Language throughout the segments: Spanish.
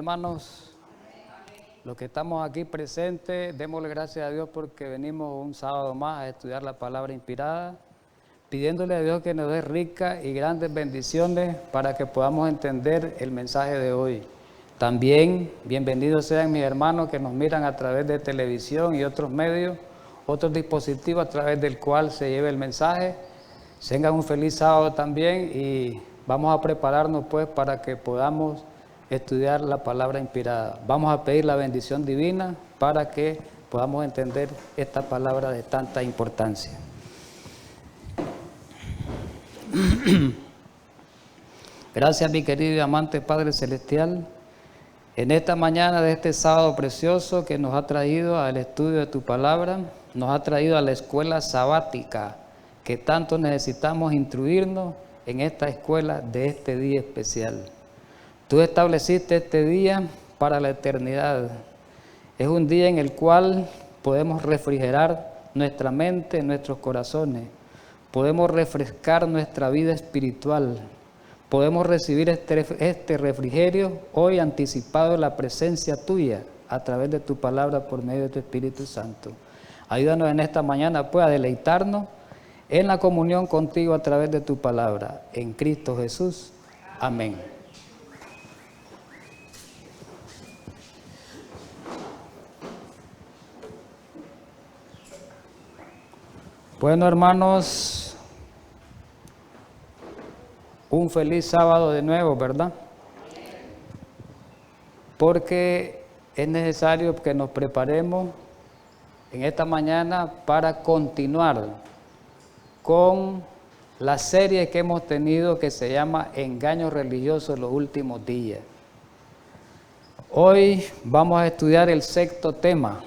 hermanos. Los que estamos aquí presentes, démosle gracias a Dios porque venimos un sábado más a estudiar la palabra inspirada, pidiéndole a Dios que nos dé ricas y grandes bendiciones para que podamos entender el mensaje de hoy. También, bienvenidos sean mis hermanos que nos miran a través de televisión y otros medios, otros dispositivos a través del cual se lleve el mensaje. Tengan un feliz sábado también y vamos a prepararnos pues para que podamos estudiar la palabra inspirada. Vamos a pedir la bendición divina para que podamos entender esta palabra de tanta importancia. Gracias, mi querido y amante Padre Celestial, en esta mañana de este sábado precioso que nos ha traído al estudio de tu palabra, nos ha traído a la escuela sabática, que tanto necesitamos instruirnos en esta escuela de este día especial. Tú estableciste este día para la eternidad. Es un día en el cual podemos refrigerar nuestra mente, nuestros corazones. Podemos refrescar nuestra vida espiritual. Podemos recibir este refrigerio hoy anticipado en la presencia tuya a través de tu palabra por medio de tu Espíritu Santo. Ayúdanos en esta mañana pues a deleitarnos en la comunión contigo a través de tu palabra. En Cristo Jesús. Amén. Bueno, hermanos, un feliz sábado de nuevo, ¿verdad? Porque es necesario que nos preparemos en esta mañana para continuar con la serie que hemos tenido que se llama Engaños religiosos en los últimos días. Hoy vamos a estudiar el sexto tema.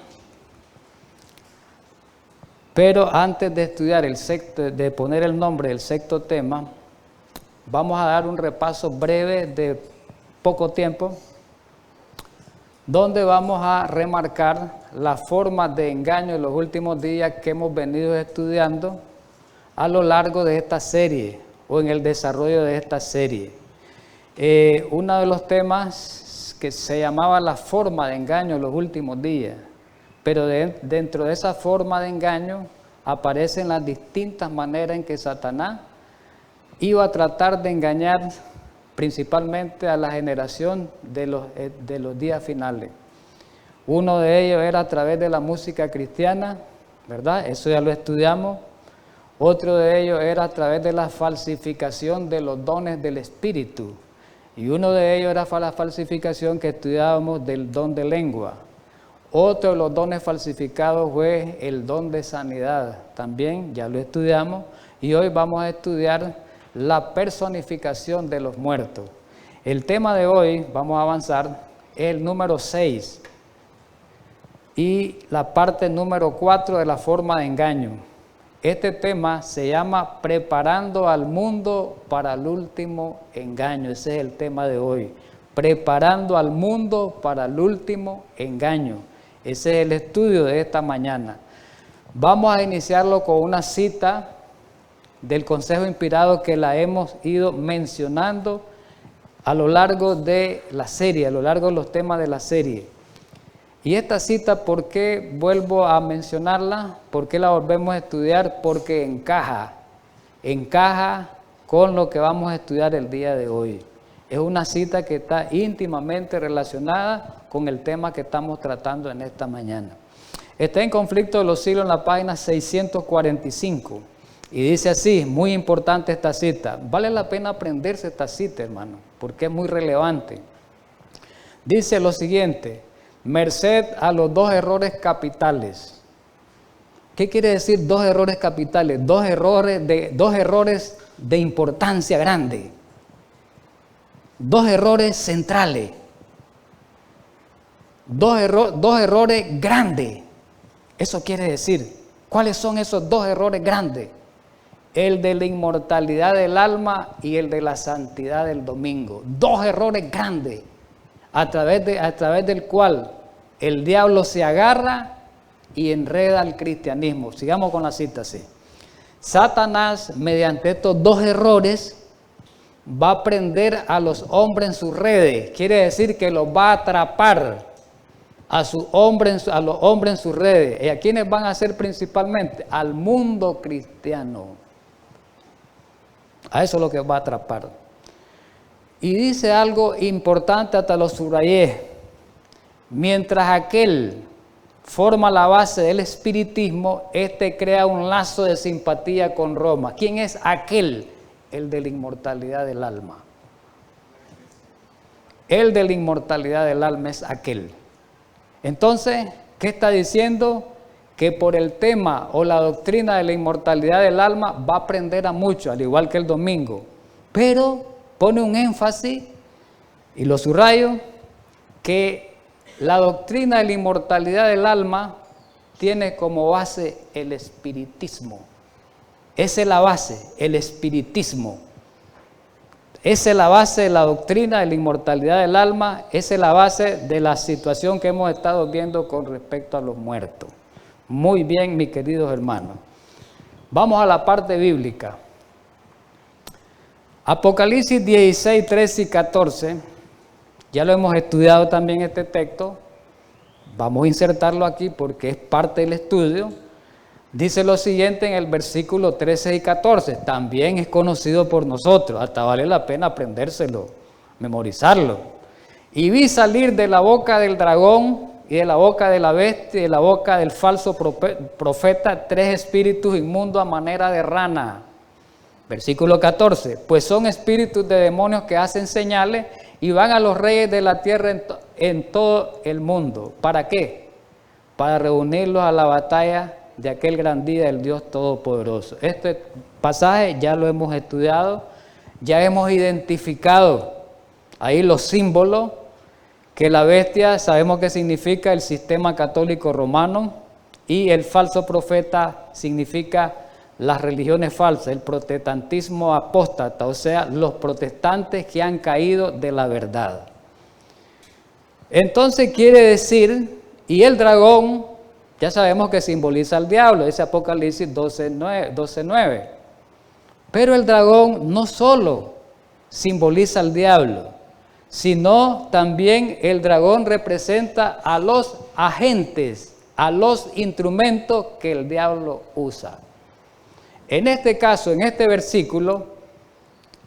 Pero antes de estudiar de poner el nombre del sexto tema, vamos a dar un repaso breve de poco tiempo, donde vamos a remarcar las formas de engaño en los últimos días que hemos venido estudiando a lo largo de esta serie o en el desarrollo de esta serie. Uno de los temas que se llamaba la forma de engaño en los últimos días. Pero dentro de esa forma de engaño aparecen las distintas maneras en que Satanás iba a tratar de engañar principalmente a la generación de los días finales. Uno de ellos era a través de la música cristiana, ¿verdad? Eso ya lo estudiamos. Otro de ellos era a través de la falsificación de los dones del Espíritu. Y uno de ellos era la falsificación que estudiábamos del don de lengua. Otro de los dones falsificados fue el don de sanidad, también ya lo estudiamos, y hoy vamos a estudiar la personificación de los muertos. El tema de hoy, vamos a avanzar, es el número 6 y la parte número 4 de la forma de engaño. Este tema se llama Preparando al mundo para el último engaño, ese es el tema de hoy, preparando al mundo para el último engaño. Ese es el estudio de esta mañana. Vamos a iniciarlo con una cita del Consejo Inspirado que la hemos ido mencionando a lo largo de la serie, a lo largo de los temas de la serie. Y esta cita, ¿por qué vuelvo a mencionarla? ¿Por qué la volvemos a estudiar? Porque encaja con lo que vamos a estudiar el día de hoy. Es una cita que está íntimamente relacionada con el tema que estamos tratando en esta mañana. Está en Conflicto de los Siglos en la página 645 y dice así, muy importante esta cita. Vale la pena aprenderse esta cita, hermano, porque es muy relevante. Dice lo siguiente, merced a los dos errores capitales. ¿Qué quiere decir dos errores capitales? Dos errores de importancia grande. Dos errores centrales. Dos errores grandes. Eso quiere decir, ¿cuáles son esos dos errores grandes? El de la inmortalidad del alma y el de la santidad del domingo. Dos errores grandes a través del cual el diablo se agarra y enreda al cristianismo. Sigamos con la cita así. Satanás, mediante estos dos errores, va a prender a los hombres en sus redes. Quiere decir que los va a atrapar a los hombres en sus redes. ¿Y a quiénes van a ser principalmente? Al mundo cristiano. A eso es lo que va a atrapar. Y dice algo importante, hasta lo subrayé. Mientras aquel forma la base del espiritismo, este crea un lazo de simpatía con Roma. ¿Quién es aquel? El de la inmortalidad del alma. El de la inmortalidad del alma es aquel. Entonces, ¿qué está diciendo? Que por el tema o la doctrina de la inmortalidad del alma va a aprender a mucho, al igual que el domingo. Pero pone un énfasis, y lo subrayo, que la doctrina de la inmortalidad del alma tiene como base el espiritismo. Esa es la base, el espiritismo. Esa es la base de la doctrina de la inmortalidad del alma, esa es la base de la situación que hemos estado viendo con respecto a los muertos. Muy bien, mis queridos hermanos. Vamos a la parte bíblica. Apocalipsis 16, 13 y 14, ya lo hemos estudiado también este texto, vamos a insertarlo aquí porque es parte del estudio. Dice lo siguiente en el versículo 13 y 14, también es conocido por nosotros, hasta vale la pena aprendérselo, memorizarlo. Y vi salir de la boca del dragón y de la boca de la bestia y de la boca del falso profeta 3 espíritus inmundos a manera de rana. Versículo 14, pues son espíritus de demonios que hacen señales y van a los reyes de la tierra en todo el mundo. ¿Para qué? Para reunirlos a la batalla de aquel gran día del Dios Todopoderoso. Este pasaje ya lo hemos estudiado, ya hemos identificado ahí los símbolos, que la bestia sabemos que significa el sistema católico romano y el falso profeta significa las religiones falsas, el protestantismo apóstata, o sea, los protestantes que han caído de la verdad. Entonces quiere decir, y el dragón, ya sabemos que simboliza al diablo, ese Apocalipsis 12:9. Pero el dragón no solo simboliza al diablo, sino también el dragón representa a los agentes, a los instrumentos que el diablo usa. En este caso, en este versículo,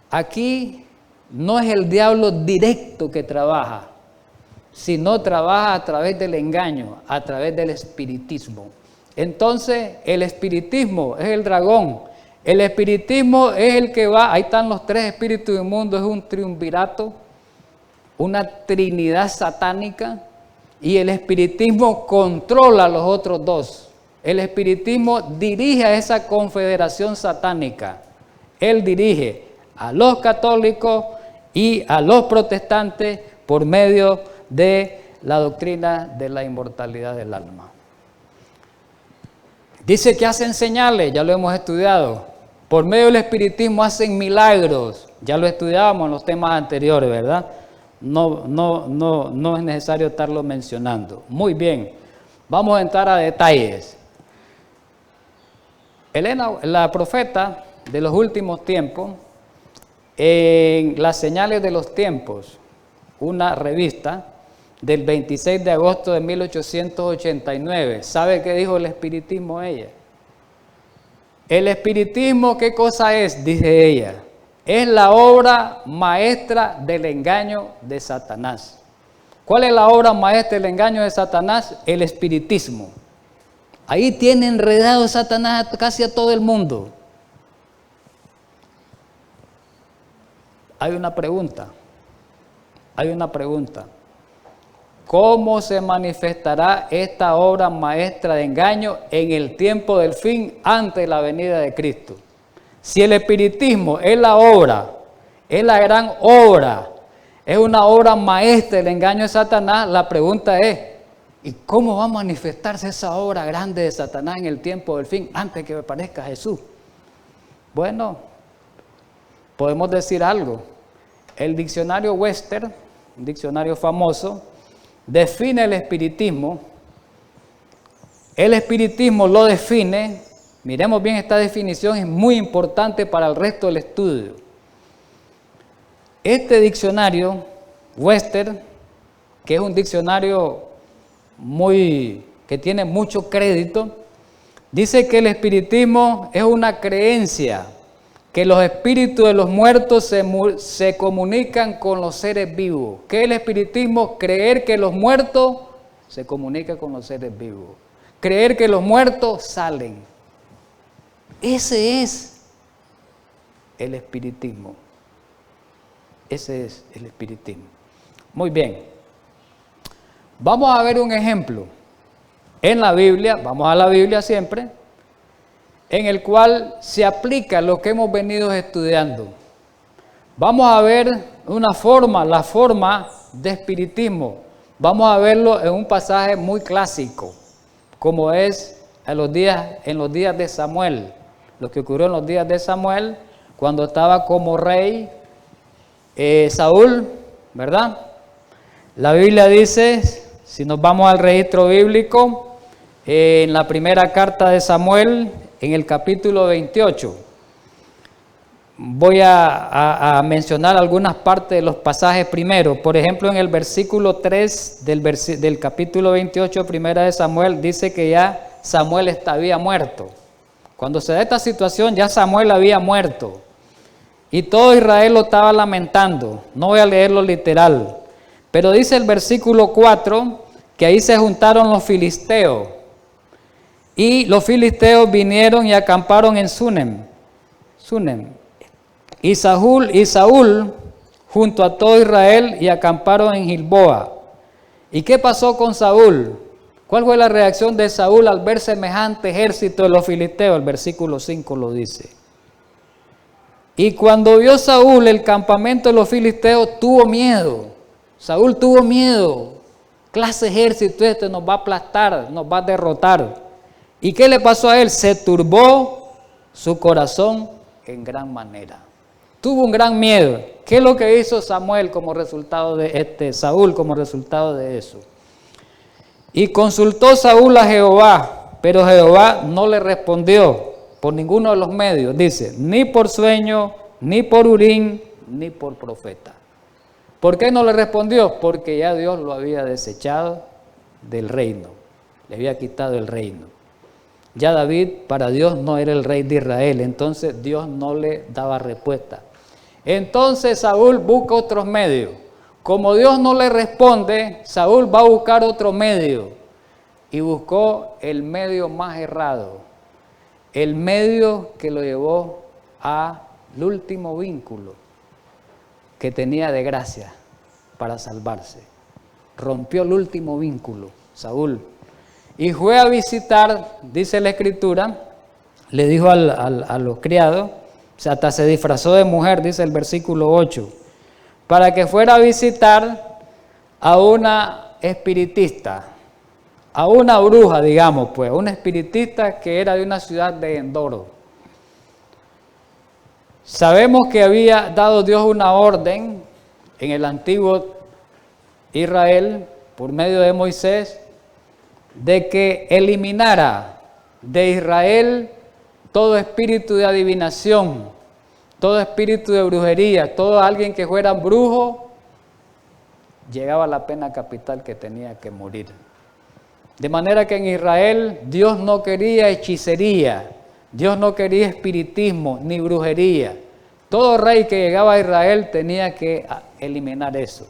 aquí no es el diablo directo que trabaja, sino trabaja a través del engaño, a través del espiritismo. Entonces, el espiritismo es el dragón. El espiritismo es el que va, ahí están los 3 espíritus inmundos, es un triunvirato, una trinidad satánica, y el espiritismo controla a los otros 2. El espiritismo dirige a esa confederación satánica. Él dirige a los católicos y a los protestantes por medio de la doctrina de la inmortalidad del alma. Dice que hacen señales, ya lo hemos estudiado. Por medio del espiritismo hacen milagros, ya lo estudiábamos en los temas anteriores, ¿verdad? No es necesario estarlo mencionando. Muy bien, vamos a entrar a detalles. Elena, la profeta de los últimos tiempos, en las señales de los tiempos, una revista del 26 de agosto de 1889, ¿sabe qué dijo el espiritismo ella? El espiritismo, ¿qué cosa es? Dice ella, es la obra maestra del engaño de Satanás. ¿Cuál es la obra maestra del engaño de Satanás? El espiritismo. Ahí tiene enredado Satanás casi a todo el mundo. Hay una pregunta. ¿Cómo se manifestará esta obra maestra de engaño en el tiempo del fin ante la venida de Cristo? Si el espiritismo es la obra, es la gran obra, es una obra maestra del engaño de Satanás, la pregunta es, ¿y cómo va a manifestarse esa obra grande de Satanás en el tiempo del fin antes que aparezca Jesús? Bueno, podemos decir algo. El diccionario Webster, un diccionario famoso, define el espiritismo. El espiritismo lo define, miremos bien esta definición, es muy importante para el resto del estudio. Este diccionario, Webster, que es un diccionario que tiene mucho crédito, dice que el espiritismo es una creencia que los espíritus de los muertos se comunican con los seres vivos. ¿Qué es el espiritismo? Creer que los muertos se comunican con los seres vivos. Creer que los muertos salen. Ese es el espiritismo. Ese es el espiritismo. Muy bien. Vamos a ver un ejemplo en la Biblia, vamos a la Biblia siempre, en el cual se aplica lo que hemos venido estudiando. Vamos a ver la forma de espiritismo. Vamos a verlo en un pasaje muy clásico, como es en los días de Samuel. Lo que ocurrió en los días de Samuel, cuando estaba como rey Saúl, ¿verdad? La Biblia dice, si nos vamos al registro bíblico, en la primera carta de Samuel, en el capítulo 28, voy a mencionar algunas partes de los pasajes primero. Por ejemplo, en el versículo 3 del capítulo 28, primera de Samuel, dice que ya Samuel había muerto. Cuando se da esta situación, ya Samuel había muerto. Y todo Israel lo estaba lamentando. No voy a leerlo literal. Pero dice el versículo 4 que ahí se juntaron los filisteos. Y los filisteos vinieron y acamparon en Sunem. Y Saúl junto a todo Israel y acamparon en Gilboa. ¿Y qué pasó con Saúl? ¿Cuál fue la reacción de Saúl al ver semejante ejército de los filisteos? El versículo 5 lo dice. Y cuando vio Saúl el campamento de los filisteos, tuvo miedo. Saúl tuvo miedo. Clase ejército este nos va a aplastar, nos va a derrotar. ¿Y qué le pasó a él? Se turbó su corazón en gran manera. Tuvo un gran miedo. ¿Qué es lo que hizo Saúl como resultado de eso? Y consultó Saúl a Jehová, pero Jehová no le respondió por ninguno de los medios. Dice, ni por sueño, ni por Urim, ni por profeta. ¿Por qué no le respondió? Porque ya Dios lo había desechado del reino. Le había quitado el reino. Ya David para Dios no era el rey de Israel, entonces Dios no le daba respuesta. Entonces Saúl busca otros medios. Como Dios no le responde, Saúl va a buscar otro medio. Y buscó el medio más errado. El medio que lo llevó al último vínculo que tenía de gracia para salvarse. Rompió el último vínculo, Saúl. Y fue a visitar, dice la Escritura, le dijo a los criados, hasta se disfrazó de mujer, dice el versículo 8, para que fuera a visitar a una espiritista, a una bruja, digamos, pues, una espiritista que era de una ciudad de Endor. Sabemos que había dado Dios una orden en el antiguo Israel, por medio de Moisés, de que eliminara de Israel todo espíritu de adivinación, todo espíritu de brujería, todo alguien que fuera brujo, llegaba a la pena capital que tenía que morir. De manera que en Israel Dios no quería hechicería, Dios no quería espiritismo ni brujería. Todo rey que llegaba a Israel tenía que eliminar eso.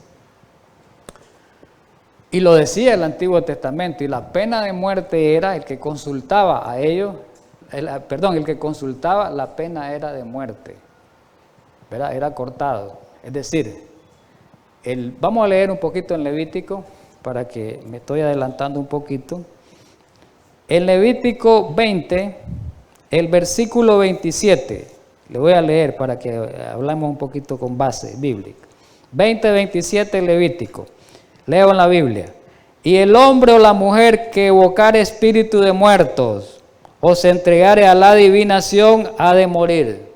Y lo decía el Antiguo Testamento, y la pena de muerte era el que consultaba a ellos, el que consultaba, la pena era de muerte, ¿verdad? Era cortado. Es decir, vamos a leer un poquito en Levítico, para que me estoy adelantando un poquito. En Levítico 20, el versículo 27, le voy a leer para que hablemos un poquito con base bíblica. 20:27 Levítico. Leo en la Biblia. Y el hombre o la mujer que evocare espíritu de muertos o se entregare a la adivinación ha de morir.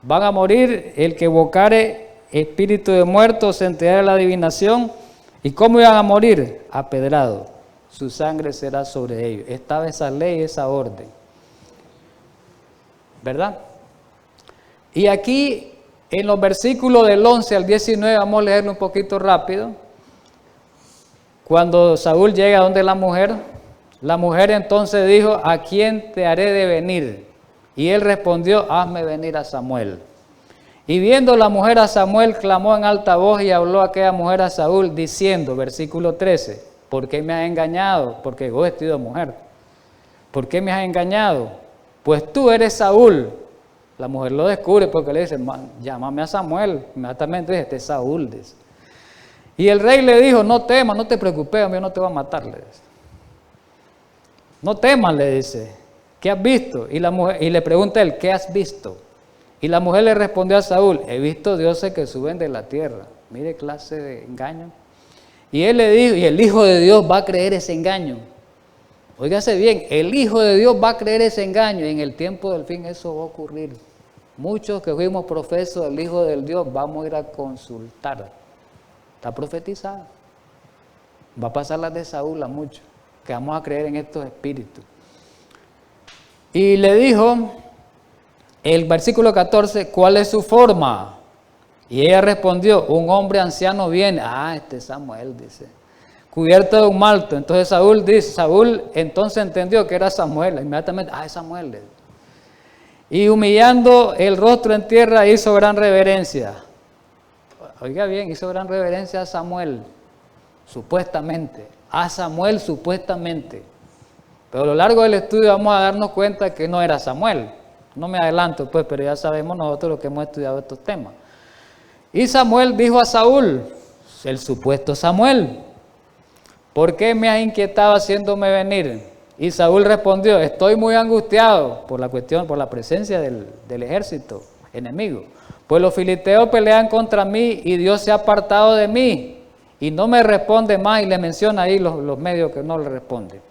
Van a morir el que evocare espíritu de muertos o se entregare a la adivinación. ¿Y cómo iban a morir? Apedrado. Su sangre será sobre ellos. Estaba esa ley, esa orden. ¿Verdad? Y aquí En los versículos del 11 al 19, vamos a leerlo un poquito rápido. Cuando Saúl llega donde la mujer entonces dijo: ¿a quién te haré de venir? Y él respondió: hazme venir a Samuel. Y viendo la mujer a Samuel, clamó en alta voz y habló aquella mujer a Saúl, diciendo, versículo 13, ¿por qué me has engañado? Porque vos has sido mujer. ¿Por qué me has engañado? Pues tú eres Saúl. La mujer lo descubre porque le dice: llámame a Samuel. Inmediatamente dice: este es Saúl. Dice. Y el rey le dijo: no temas, no te preocupes, yo no te voy a matar. Le dice. No temas, le dice. ¿Qué has visto? Y le pregunta él: ¿qué has visto? Y la mujer le respondió a Saúl: he visto dioses que suben de la tierra. Mire clase de engaño. Y él le dijo: y el Hijo de Dios va a creer ese engaño. Óigase bien, el Hijo de Dios va a creer ese engaño y en el tiempo del fin eso va a ocurrir. Muchos que fuimos profesos del Hijo del Dios vamos a ir a consultar. Está profetizado. Va a pasar las de Saúl a muchos, que vamos a creer en estos espíritus. Y le dijo, el versículo 14, ¿cuál es su forma? Y ella respondió: un hombre anciano viene. Este es Samuel, dice. Cubierto de un manto. Entonces Saúl entonces entendió que era Samuel. Inmediatamente, es Samuel. Y humillando el rostro en tierra hizo gran reverencia. Oiga bien, hizo gran reverencia a Samuel, supuestamente. A Samuel supuestamente. Pero a lo largo del estudio vamos a darnos cuenta que no era Samuel. No me adelanto pues, pero ya sabemos nosotros lo que hemos estudiado estos temas. Y Samuel dijo a Saúl, el supuesto Samuel: ¿por qué me has inquietado haciéndome venir? Y Saúl respondió: estoy muy angustiado por la presencia del ejército enemigo. Pues los filisteos pelean contra mí y Dios se ha apartado de mí. Y no me responde más, y le menciona ahí los medios que no le responden.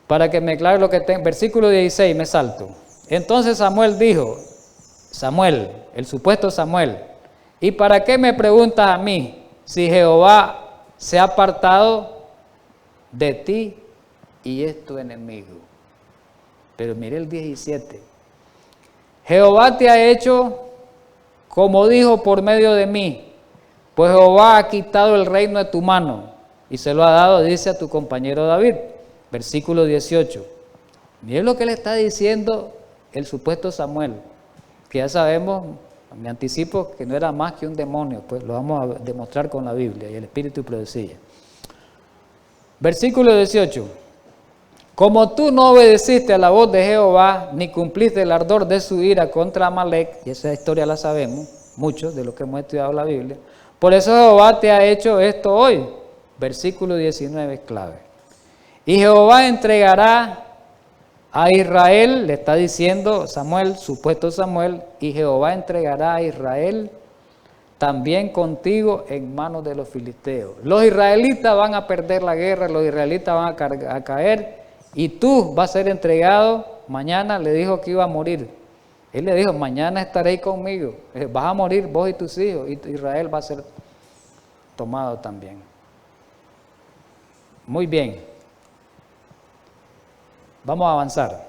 Para que me aclare lo que tengo. Versículo 16, me salto. Entonces Samuel dijo, Samuel, el supuesto Samuel: ¿y para qué me preguntas a mí si Jehová se ha apartado de ti y es tu enemigo? Pero mire el 17. Jehová te ha hecho como dijo por medio de mí, pues Jehová ha quitado el reino de tu mano y se lo ha dado, dice, a tu compañero David. Versículo 18. Mire lo que le está diciendo el supuesto Samuel, que ya sabemos, me anticipo, que no era más que un demonio, pues lo vamos a demostrar con la Biblia y el Espíritu producía. Versículo 18. Como tú no obedeciste a la voz de Jehová, ni cumpliste el ardor de su ira contra Amalec, y esa historia la sabemos, muchos de los que hemos estudiado la Biblia, por eso Jehová te ha hecho esto hoy. Versículo 19 es clave. Y Jehová entregará a Israel, le está diciendo Samuel, supuesto Samuel, y Jehová entregará a Israel también contigo en manos de los filisteos. Los israelitas van a perder la guerra, los israelitas van a caer, y tú vas a ser entregado. Mañana le dijo que iba a morir. Él le dijo: mañana estaréis conmigo, vas a morir vos y tus hijos, y Israel va a ser tomado también. Muy bien. Vamos a avanzar.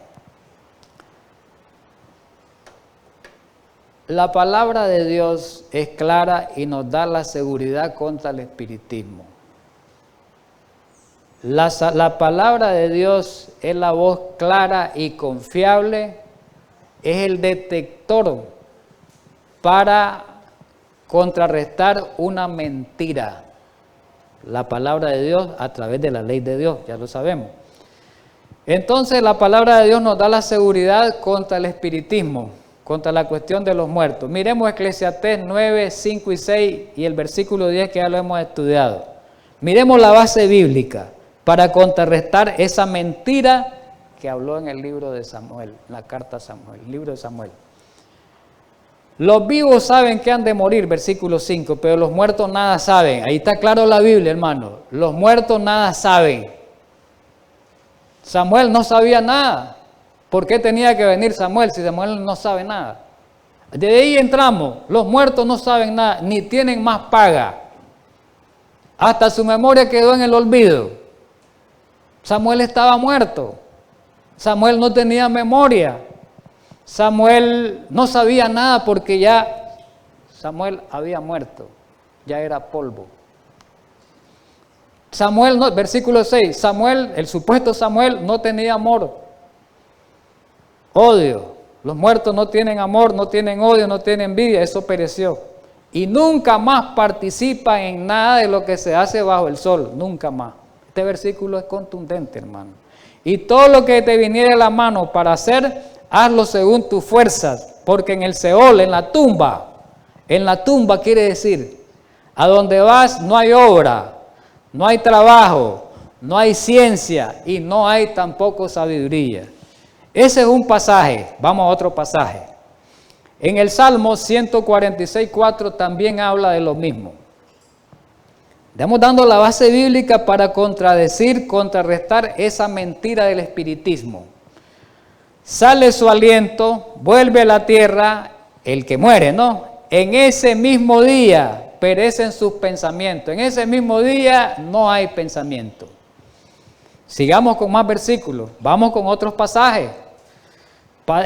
La palabra de Dios es clara y nos da la seguridad contra el espiritismo. La palabra de Dios es la voz clara y confiable, es el detector para contrarrestar una mentira. La palabra de Dios a través de la ley de Dios, ya lo sabemos. Entonces la palabra de Dios nos da la seguridad contra el espiritismo, contra la cuestión de los muertos. Miremos Eclesiastés 9, 5 y 6 y el versículo 10 que ya lo hemos estudiado. Miremos la base bíblica para contrarrestar esa mentira que habló en el libro de Samuel, la carta a Samuel, el libro de Samuel. Los vivos saben que han de morir, versículo 5, pero los muertos nada saben. Ahí está claro la Biblia, hermano. Los muertos nada saben. Samuel no sabía nada. ¿Por qué tenía que venir Samuel si Samuel no sabe nada? De ahí entramos. Los muertos no saben nada, ni tienen más paga. Hasta su memoria quedó en el olvido. Samuel estaba muerto. Samuel no tenía memoria. Samuel no sabía nada porque ya Samuel había muerto, ya era polvo. Samuel, no, versículo 6, Samuel, el supuesto Samuel no tenía amor, odio. Los muertos no tienen amor, no tienen odio, no tienen envidia, eso pereció. Y nunca más participa en nada de lo que se hace bajo el sol, nunca más. Este versículo es contundente, hermano. Y todo lo que te viniera a la mano para hacer, hazlo según tus fuerzas, porque en el Seol, en la tumba quiere decir, a donde vas no hay obra, no hay trabajo, no hay ciencia y no hay tampoco sabiduría. Ese es un pasaje. Vamos a otro pasaje. En el Salmo 146:4 también habla de lo mismo. Estamos dando la base bíblica para contrarrestar esa mentira del espiritismo. Sale su aliento, vuelve a la tierra, el que muere, ¿no? En ese mismo día perecen sus pensamientos. En ese mismo día no hay pensamiento. Sigamos con más versículos. Vamos con otros pasajes.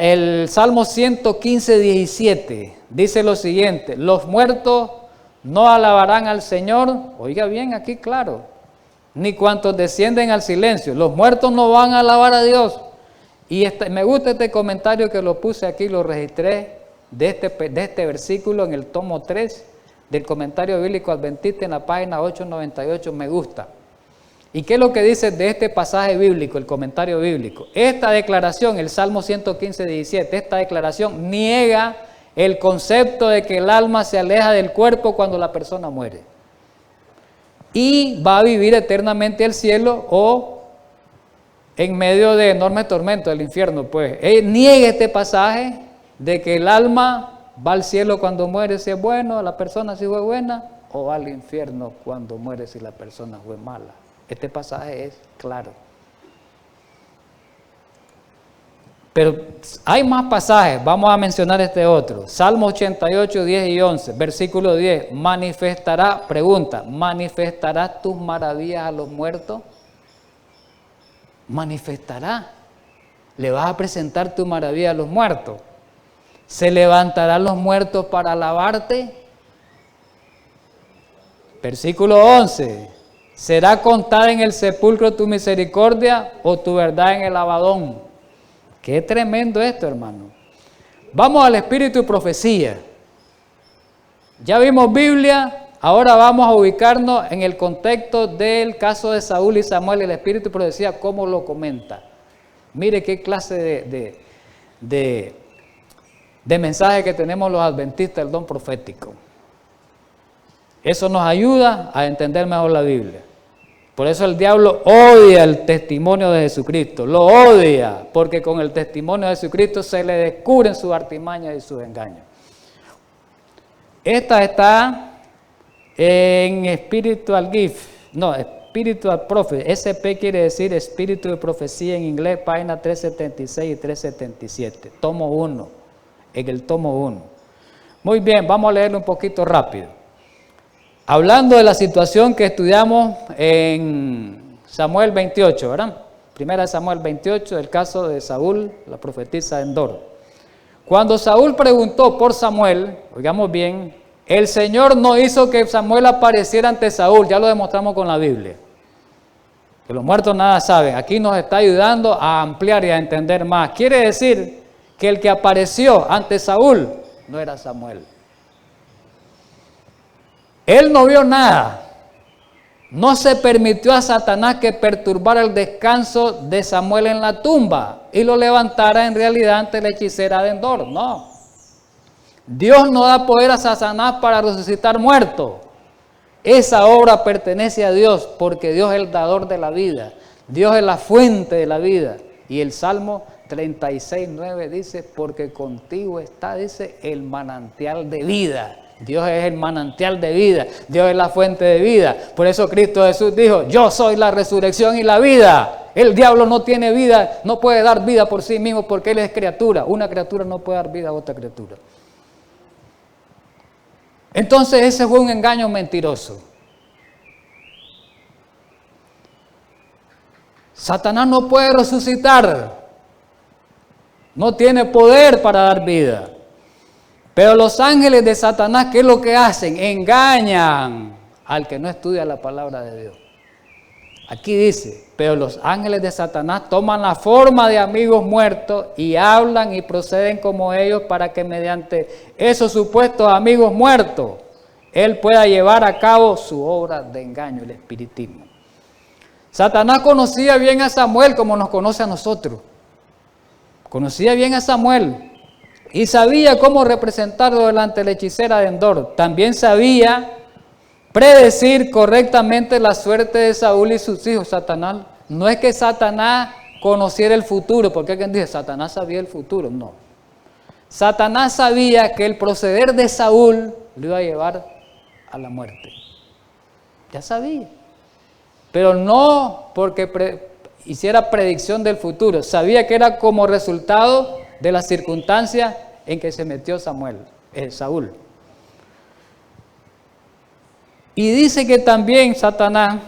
El Salmo 115:17 dice lo siguiente: los muertos no alabarán al Señor. Oiga bien aquí, claro. Ni cuantos descienden al silencio. Los muertos no van a alabar a Dios. Y me gusta este comentario que lo puse aquí, lo registré de este versículo en el tomo 3 del comentario bíblico adventista en la página 898. Me gusta. ¿Y qué es lo que dice de este pasaje bíblico, el comentario bíblico? Esta declaración, el Salmo 115:17, esta declaración niega el concepto de que el alma se aleja del cuerpo cuando la persona muere y va a vivir eternamente el cielo o en medio de enorme tormento del infierno. Pues niega este pasaje de que el alma va al cielo cuando muere si es bueno, la persona si fue buena, o va al infierno cuando muere si la persona fue mala. Este pasaje es claro. Pero hay más pasajes, vamos a mencionar este otro. Salmo 88, 10 y 11, versículo 10. ¿Manifestarás tus maravillas a los muertos? Manifestará. Le vas a presentar tu maravilla a los muertos. ¿Se levantarán los muertos para alabarte? Versículo 11. ¿Será contada en el sepulcro tu misericordia o tu verdad en el abadón? Qué tremendo esto, hermano. Vamos al espíritu y profecía. Ya vimos Biblia, ahora vamos a ubicarnos en el contexto del caso de Saúl y Samuel, el espíritu y profecía, cómo lo comenta. Mire qué clase de mensaje que tenemos los adventistas del don profético. Eso nos ayuda a entender mejor la Biblia. Por eso el diablo odia el testimonio de Jesucristo, lo odia, porque con el testimonio de Jesucristo se le descubren sus artimañas y sus engaños. Esta está en Spiritual Gift, no, Spiritual Prophet, SP quiere decir Espíritu de Profecía en inglés, página 376 y 377, tomo 1, en el tomo 1. Muy bien, vamos a leerlo un poquito rápido. Hablando de la situación que estudiamos en Samuel 28, ¿verdad? Primera Samuel 28, el caso de Saúl, la profetisa Endor. Cuando Saúl preguntó por Samuel, oigamos bien, el Señor no hizo que Samuel apareciera ante Saúl, ya lo demostramos con la Biblia. Que los muertos nada saben, aquí nos está ayudando a ampliar y a entender más. Quiere decir que el que apareció ante Saúl no era Samuel. Él no vio nada. No se permitió a Satanás que perturbara el descanso de Samuel en la tumba y lo levantara en realidad ante la hechicera de Endor. No. Dios no da poder a Satanás para resucitar muertos. Esa obra pertenece a Dios porque Dios es el dador de la vida. Dios es la fuente de la vida. Y el Salmo 36:9 dice, porque contigo está, dice, el manantial de vida. Dios es el manantial de vida, Dios es la fuente de vida. Por eso Cristo Jesús dijo, yo soy la resurrección y la vida. El diablo no tiene vida, no puede dar vida por sí mismo porque él es criatura. Una criatura no puede dar vida a otra criatura. Entonces ese fue un engaño mentiroso. Satanás no puede resucitar. no tiene poder para dar vida. Pero los ángeles de Satanás, ¿qué es lo que hacen? Engañan al que no estudia la palabra de Dios. Aquí dice, pero los ángeles de Satanás toman la forma de amigos muertos y hablan y proceden como ellos para que mediante esos supuestos amigos muertos, él pueda llevar a cabo su obra de engaño, el espiritismo. Satanás conocía bien a Samuel como nos conoce a nosotros. Conocía bien a Samuel y sabía cómo representarlo delante de la hechicera de Endor. También sabía predecir correctamente la suerte de Saúl y sus hijos. Satanás, no es que Satanás conociera el futuro, porque alguien dice, Satanás sabía el futuro. No. Satanás sabía que el proceder de Saúl lo iba a llevar a la muerte. Ya sabía. Pero no porque hiciera predicción del futuro. Sabía que era como resultado de las circunstancias en que se metió Saúl. Y dice que también Satanás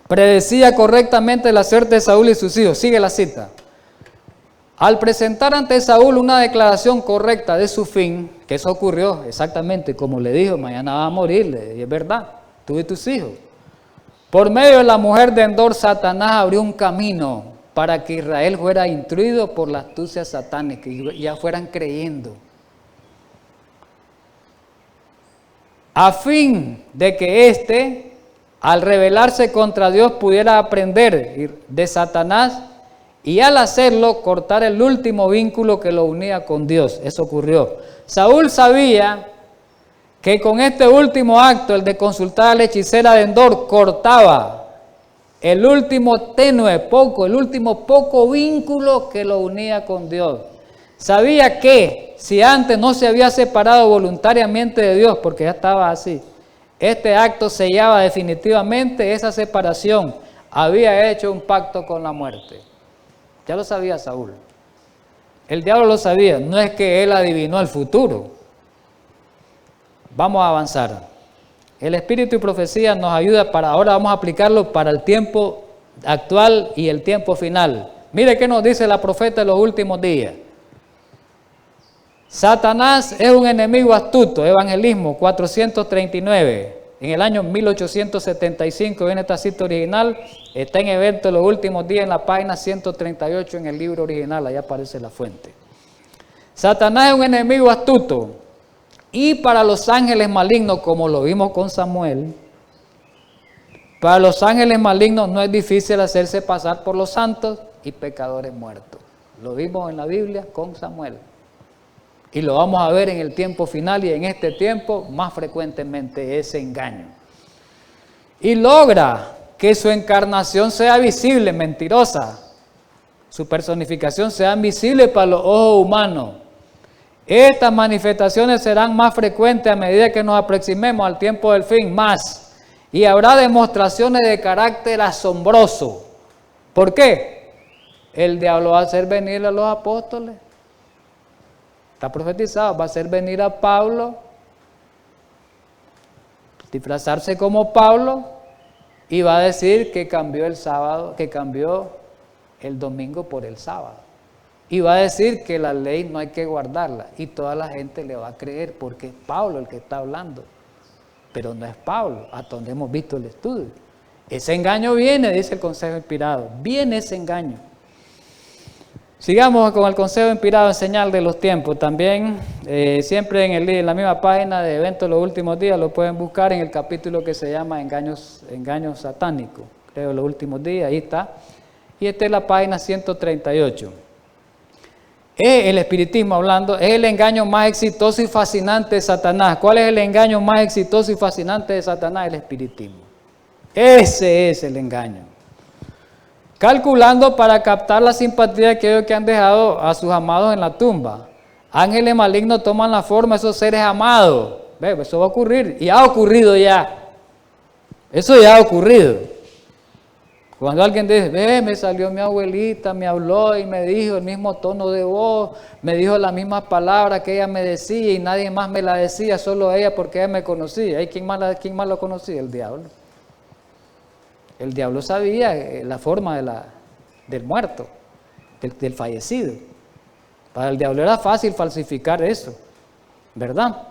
predecía correctamente la suerte de Saúl y sus hijos. Sigue la cita. Al presentar ante Saúl una declaración correcta de su fin, que eso ocurrió exactamente como le dijo, mañana va a morir, y es verdad, tú y tus hijos. Por medio de la mujer de Endor, Satanás abrió un camino para que Israel fuera instruido por la astucia satánica y ya fueran creyendo. A fin de que al rebelarse contra Dios, pudiera aprender de Satanás y al hacerlo, cortar el último vínculo que lo unía con Dios. Eso ocurrió. Saúl sabía que con este último acto, el de consultar a la hechicera de Endor, cortaba el último poco vínculo que lo unía con Dios. Sabía que si antes no se había separado voluntariamente de Dios, porque ya estaba así, este acto sellaba definitivamente esa separación. Había hecho un pacto con la muerte. Ya lo sabía Saúl. El diablo lo sabía, no es que él adivinó el futuro. Vamos a avanzar. El espíritu y profecía nos ayuda ahora vamos a aplicarlo para el tiempo actual y el tiempo final. Mire qué nos dice la profeta en los últimos días. Satanás es un enemigo astuto, Evangelismo 439, en el año 1875, viene esta cita original, está en Evento de los Últimos Días en la página 138 en el libro original, allá aparece la fuente. Satanás es un enemigo astuto y para los ángeles malignos, como lo vimos con Samuel, para los ángeles malignos no es difícil hacerse pasar por los santos y pecadores muertos. Lo vimos en la Biblia con Samuel. Y lo vamos a ver en el tiempo final y en este tiempo más frecuentemente ese engaño. Y logra que su encarnación sea visible, mentirosa. Su personificación sea visible para los ojos humanos. Estas manifestaciones serán más frecuentes a medida que nos aproximemos al tiempo del fin, más. Y habrá demostraciones de carácter asombroso. ¿Por qué? El diablo va a hacer venir a los apóstoles. Está profetizado, va a hacer venir a Pablo, disfrazarse como Pablo y va a decir que cambió el sábado, que cambió el domingo por el sábado. Y va a decir que la ley no hay que guardarla y toda la gente le va a creer porque es Pablo el que está hablando. Pero no es Pablo, hasta donde hemos visto el estudio. Ese engaño viene, dice el consejo inspirado, viene ese engaño. Sigamos con el consejo inspirado en señal de los tiempos. También siempre en la misma página de Eventos de los Últimos Días lo pueden buscar en el capítulo que se llama Engaños satánicos. Creo los últimos días, ahí está. Y esta es la página 138. El espiritismo hablando, es el engaño más exitoso y fascinante de Satanás. ¿Cuál es el engaño más exitoso y fascinante de Satanás? El espiritismo. Ese es el engaño. Calculando para captar la simpatía de aquellos que han dejado a sus amados en la tumba. Ángeles malignos toman la forma de esos seres amados. Eso va a ocurrir y ha ocurrido ya. Eso ya ha ocurrido. Cuando alguien dice, me salió mi abuelita, me habló y me dijo el mismo tono de voz, me dijo las mismas palabras que ella me decía y nadie más me la decía, solo ella porque ella me conocía. ¿Y quién más lo conocía? El diablo. El diablo sabía la forma del muerto. del fallecido. Para el diablo era fácil falsificar eso, ¿verdad?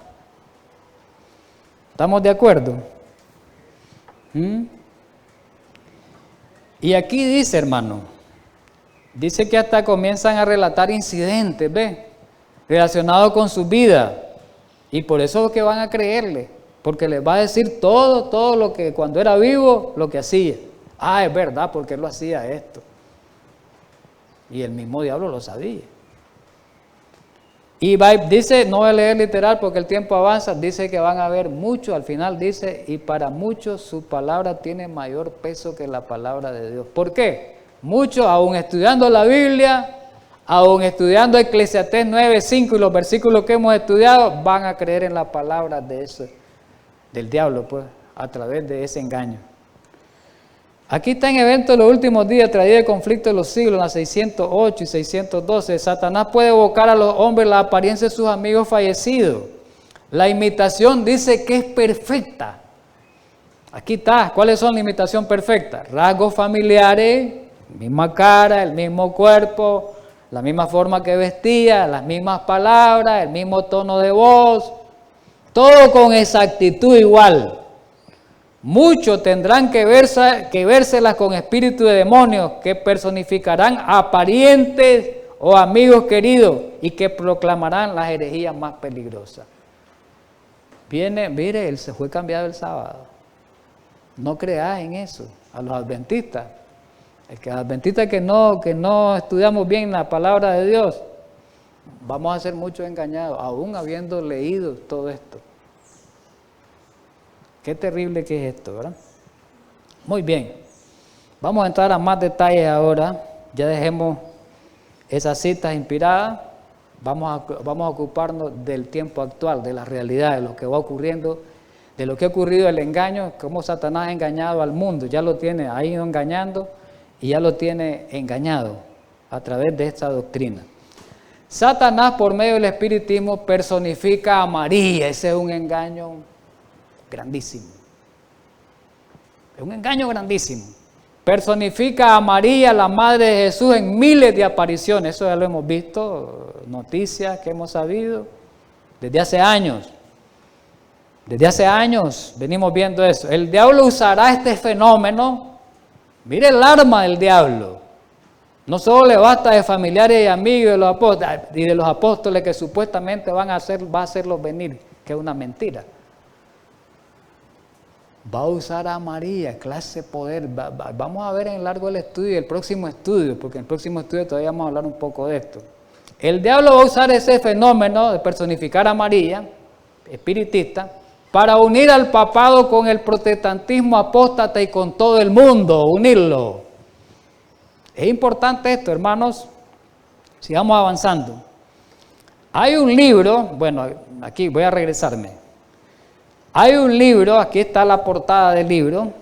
¿Estamos de acuerdo? Y aquí dice, hermano, dice que hasta comienzan a relatar incidentes, ¿ve? Relacionados con su vida. Y por eso es que van a creerle, porque les va a decir todo lo que cuando era vivo, lo que hacía. Ah, es verdad, porque él lo hacía esto. Y el mismo diablo lo sabía. Y dice, no voy a leer literal porque el tiempo avanza, dice que van a haber muchos, al final dice, y para muchos su palabra tiene mayor peso que la palabra de Dios. ¿Por qué? Muchos, aún estudiando la Biblia, aún estudiando Eclesiastés 9:5 y los versículos que hemos estudiado, van a creer en la palabra de ese, del diablo, pues, a través de ese engaño. Aquí está en evento de los últimos días, traído el conflicto de los siglos, en las 608 y 612. Satanás puede evocar a los hombres la apariencia de sus amigos fallecidos. La imitación dice que es perfecta. Aquí está, ¿cuáles son la imitación perfecta? Rasgos familiares, misma cara, el mismo cuerpo, la misma forma que vestía, las mismas palabras, el mismo tono de voz, todo con exactitud igual. Muchos tendrán que vérselas con espíritu de demonios que personificarán a parientes o amigos queridos y que proclamarán las herejías más peligrosas. Mire, él se fue cambiado el sábado. No creas en eso. A los adventistas, los adventistas que no estudiamos bien la palabra de Dios, vamos a ser muchos engañados, aún habiendo leído todo esto. Qué terrible que es esto, ¿verdad? Muy bien. Vamos a entrar a más detalles ahora. Ya dejemos esas citas inspiradas. Vamos a ocuparnos del tiempo actual, de la realidad, de lo que va ocurriendo, de lo que ha ocurrido, el engaño, cómo Satanás ha engañado al mundo. Ya lo tiene, ha ido engañando y ya lo tiene engañado a través de esta doctrina. Satanás, por medio del espiritismo, personifica a María. Ese es un engaño grandísimo. Es un engaño grandísimo. Personifica a María, la madre de Jesús, en miles de apariciones. Eso ya lo hemos visto, noticias que hemos sabido desde hace años. Desde hace años venimos viendo eso. El diablo usará este fenómeno. Mire el arma del diablo. No solo le basta de familiares y amigos de los apóstoles que supuestamente va a hacerlos venir, que es una mentira. Va a usar a María, clase de poder. Vamos a ver en largo el estudio, el próximo estudio, porque en el próximo estudio todavía vamos a hablar un poco de esto. El diablo va a usar ese fenómeno de personificar a María, espiritista, para unir al papado con el protestantismo apóstata y con todo el mundo, unirlo. Es importante esto, hermanos. Sigamos avanzando. Hay un libro, bueno, aquí voy a regresarme. Hay un libro, aquí está la portada del libro,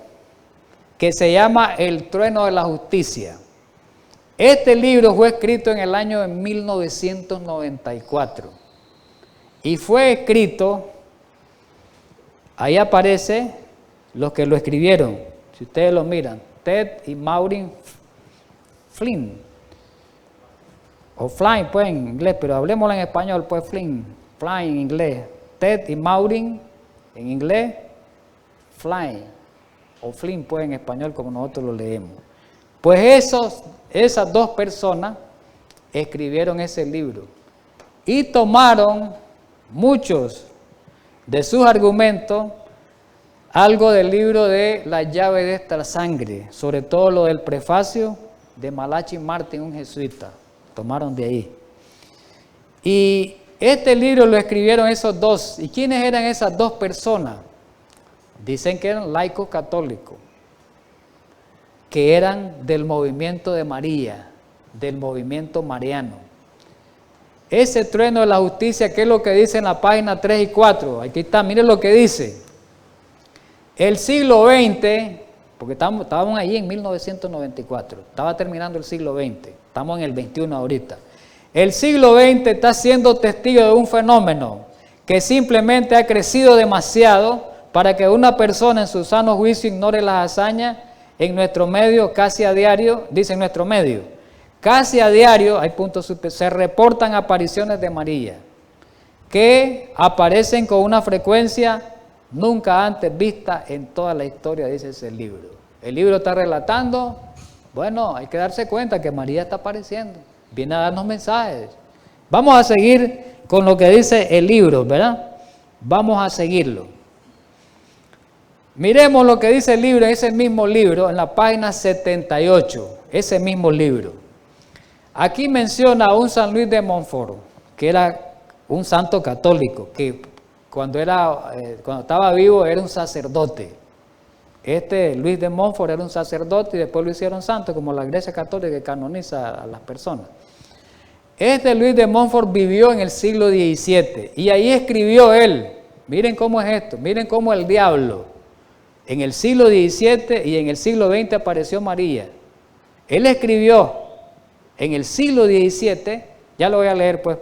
que se llama El trueno de la justicia. Este libro fue escrito en el año de 1994 y fue escrito, ahí aparece los que lo escribieron, si ustedes lo miran, Ted y Maureen Flynn, o Flynn pues en inglés, pero hablemoslo en español, pues Flynn en inglés, Ted y Maureen en inglés, Flynn, o Flynn pues en español como nosotros lo leemos. Pues esas dos personas escribieron ese libro y tomaron muchos de sus argumentos, algo del libro de La llave de esta sangre, sobre todo lo del prefacio de Malachi Martin, un jesuita, tomaron de ahí. Y este libro lo escribieron esos dos. ¿Y quiénes eran esas dos personas? Dicen que eran laicos católicos, que eran del movimiento de María, del movimiento mariano. Ese trueno de la justicia, ¿qué es lo que dice en la página 3 y 4? Aquí está, miren lo que dice. El siglo XX, porque estábamos allí en 1994, estaba terminando el siglo XX, estamos en el 21 ahorita. El siglo XX está siendo testigo de un fenómeno que simplemente ha crecido demasiado para que una persona en su sano juicio ignore las hazañas en nuestro medio casi a diario, dice en nuestro medio, casi a diario, hay puntos, se reportan apariciones de María, que aparecen con una frecuencia nunca antes vista en toda la historia, dice ese libro. El libro está relatando, bueno, hay que darse cuenta que María está apareciendo, viene a darnos mensajes. Vamos a seguir con lo que dice el libro, ¿verdad? Vamos a seguirlo. Miremos lo que dice el libro, en ese mismo libro, en la página 78, ese mismo libro. Aquí menciona a un San Luis de Montfort, que era un santo católico, que cuando estaba vivo era un sacerdote. Este Luis de Montfort era un sacerdote y después lo hicieron santo, como la Iglesia Católica que canoniza a las personas. Este Luis de Montfort vivió en el siglo XVII y ahí escribió él, miren cómo es esto, miren cómo el diablo, en el siglo XVII y en el siglo XX apareció María. Él escribió en el siglo XVII, ya lo voy a leer pues,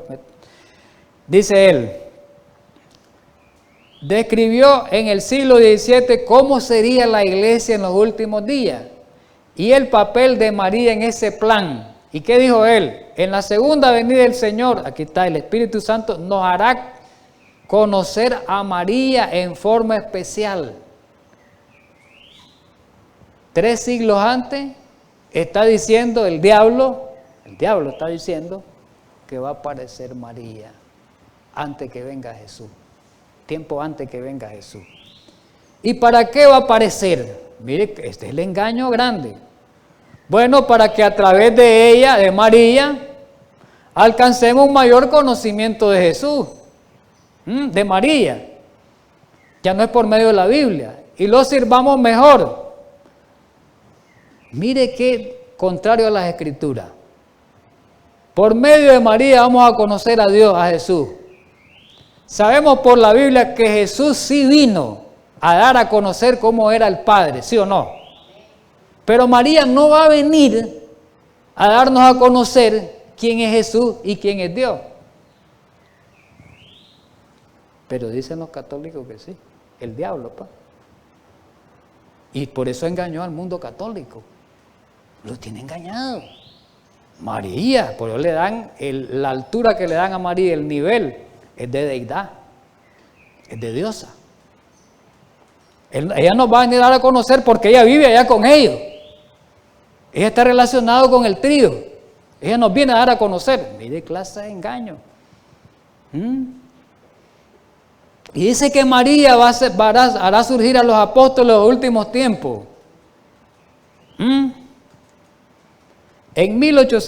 dice él, describió en el siglo XVII cómo sería la iglesia en los últimos días y el papel de María en ese plan. ¿Y qué dijo él? En la segunda venida del Señor, aquí está, el Espíritu Santo nos hará conocer a María en forma especial. 3 siglos antes está diciendo el diablo está diciendo que va a aparecer María antes que venga Jesús, tiempo antes que venga Jesús. ¿Y para qué va a aparecer? Mire, este es el engaño grande. Bueno, para que a través de ella, de María, alcancemos un mayor conocimiento de Jesús, de María. Ya no es por medio de la Biblia. Y lo sirvamos mejor. Mire qué contrario a las Escrituras. Por medio de María vamos a conocer a Dios, a Jesús. Sabemos por la Biblia que Jesús sí vino a dar a conocer cómo era el Padre, ¿sí o no? Pero María no va a venir a darnos a conocer quién es Jesús y quién es Dios. Pero dicen los católicos que sí, el diablo, pa. Y por eso engañó al mundo católico. Lo tiene engañado. María, por eso le dan la altura que le dan a María, el nivel, es de deidad, es de diosa. Ella nos va a venir a dar a conocer porque ella vive allá con ellos. Ella está relacionada con el trío. Ella nos viene a dar a conocer. Mire clase de engaño. Y dice que María hará surgir a los apóstoles en los últimos tiempos.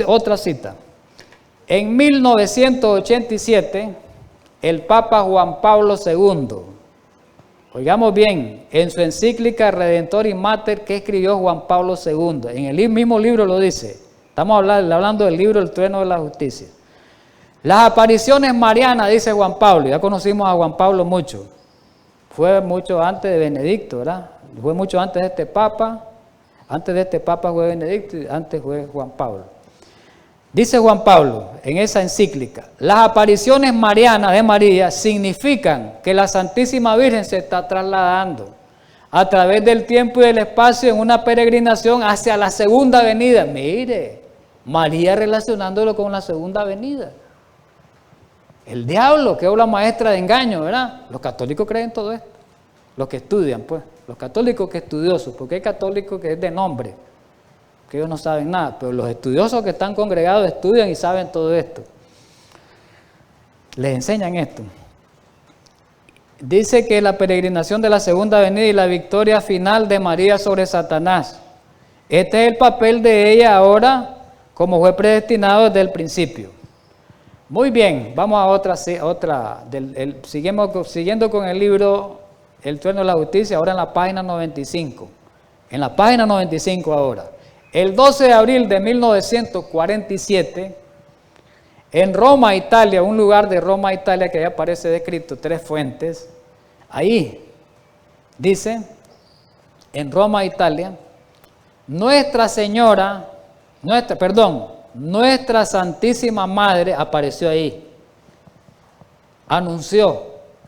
Otra cita. En 1987, el Papa Juan Pablo II, oigamos bien, en su encíclica Redemptoris Mater que escribió Juan Pablo II, en el mismo libro lo dice, estamos hablando del libro El trueno de la justicia. Las apariciones marianas, dice Juan Pablo, ya conocimos a Juan Pablo mucho, fue mucho antes de Benedicto, ¿verdad? Fue mucho antes de este Papa. Antes de este Papa fue Benedicto y antes fue Juan Pablo. Dice Juan Pablo en esa encíclica, las apariciones marianas de María significan que la Santísima Virgen se está trasladando a través del tiempo y del espacio en una peregrinación hacia la segunda venida. Mire, María relacionándolo con la segunda venida. El diablo, que es la maestra de engaño, ¿verdad? Los católicos creen todo esto. Los que estudian, pues. Los católicos que estudiosos, porque hay católicos que es de nombre, que ellos no saben nada, pero los estudiosos que están congregados estudian y saben todo esto. Les enseñan esto. Dice que la peregrinación de la segunda venida y la victoria final de María sobre Satanás. Este es el papel de ella ahora, como fue predestinado desde el principio. Muy bien, vamos a otra siguiendo con el libro El trueno de la justicia, ahora en la página 95. En la página 95 ahora. El 12 de abril de 1947, en Roma, Italia, un lugar de Roma, Italia, que ya aparece descrito, 3 fuentes, ahí dice, en Roma, Italia, Nuestra Santísima Madre apareció ahí,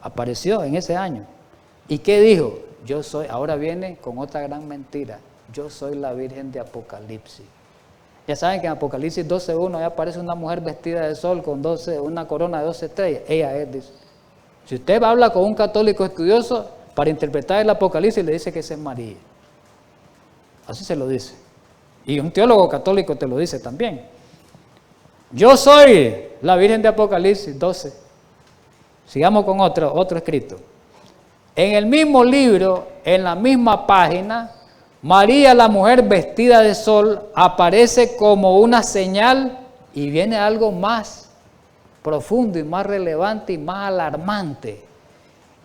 apareció en ese año. ¿Y qué dijo? Yo soy, ahora viene con otra gran mentira, yo soy la Virgen de Apocalipsis. Ya saben que en Apocalipsis 12:1 ya aparece una mujer vestida de sol con una corona de 12 estrellas. Ella es, dice. Si usted habla con un católico estudioso, para interpretar el Apocalipsis le dice que esa es María. Así se lo dice. Y un teólogo católico te lo dice también. Yo soy la Virgen de Apocalipsis 12. Sigamos con otro escrito. En el mismo libro, en la misma página, María, la mujer vestida de sol, aparece como una señal y viene algo más profundo y más relevante y más alarmante.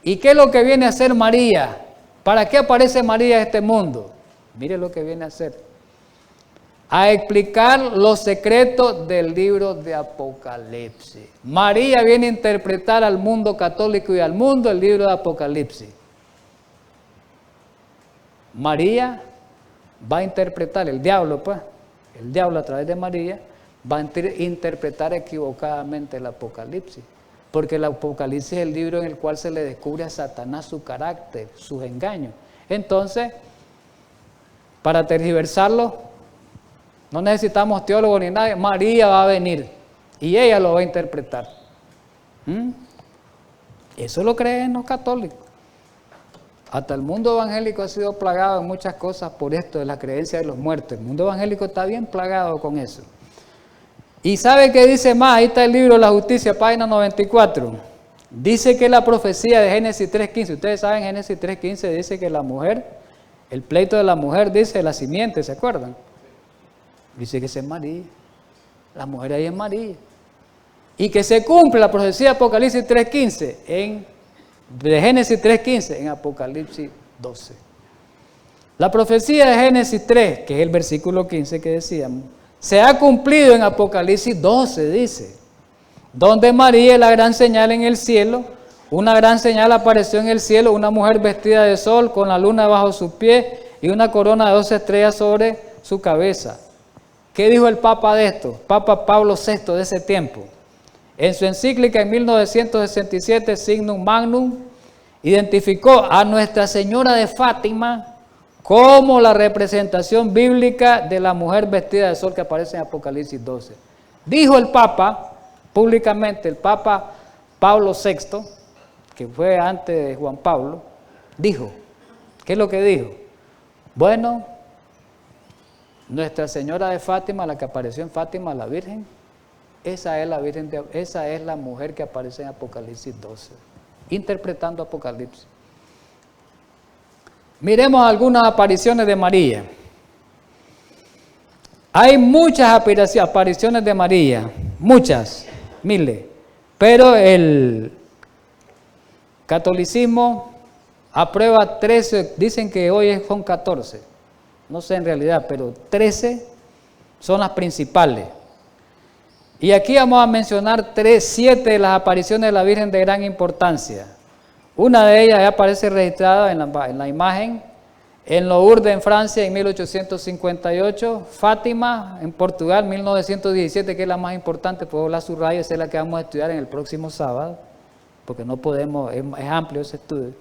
¿Y qué es lo que viene a hacer María? ¿Para qué aparece María en este mundo? Mire lo que viene a hacer. A explicar los secretos del libro de Apocalipsis. María viene a interpretar al mundo católico y al mundo el libro de Apocalipsis. María va a interpretar, el diablo a través de María va a interpretar equivocadamente el Apocalipsis, porque el Apocalipsis es el libro en el cual se le descubre a Satanás su carácter, sus engaños. Entonces, para tergiversarlo, no necesitamos teólogos ni nadie, María va a venir y ella lo va a interpretar. Eso lo creen los católicos. Hasta el mundo evangélico ha sido plagado en muchas cosas por esto de la creencia de los muertos. El mundo evangélico está bien plagado con eso. ¿Y sabe qué dice más? Ahí está el libro La Justicia, página 94. Dice que la profecía de Génesis 3:15, ustedes saben, Génesis 3:15 dice que la mujer, el pleito de la mujer dice la simiente, ¿se acuerdan? Dice que esa es María, la mujer ahí es María. Y que se cumple la profecía de Apocalipsis 3:15 de Génesis 3:15 en Apocalipsis 12. La profecía de Génesis 3, que es el versículo 15 que decíamos, se ha cumplido en Apocalipsis 12, dice, donde María es la gran señal en el cielo. Una gran señal apareció en el cielo, una mujer vestida de sol con la luna bajo sus pies y una corona de 12 estrellas sobre su cabeza. ¿Qué dijo el Papa de esto? Papa Pablo VI de ese tiempo. En su encíclica en 1967, Signum Magnum, identificó a Nuestra Señora de Fátima como la representación bíblica de la mujer vestida de sol que aparece en Apocalipsis 12. Dijo el Papa, públicamente, el Papa Pablo VI, que fue antes de Juan Pablo, dijo, ¿qué es lo que dijo? Bueno, Nuestra Señora de Fátima, la que apareció en Fátima, la Virgen, esa es la mujer que aparece en Apocalipsis 12, interpretando Apocalipsis. Miremos algunas apariciones de María. Hay muchas apariciones de María, muchas, miles, pero el catolicismo aprueba 13, dicen que hoy son 14, no sé en realidad, pero 13 son las principales. Y aquí vamos a mencionar 7 de las apariciones de la Virgen de gran importancia. Una de ellas ya aparece registrada en la imagen, en Lourdes, en Francia, en 1858, Fátima, en Portugal, 1917, que es la más importante, puedo hablar su rayo, esa es la que vamos a estudiar en el próximo sábado, porque no podemos, es amplio ese estudio.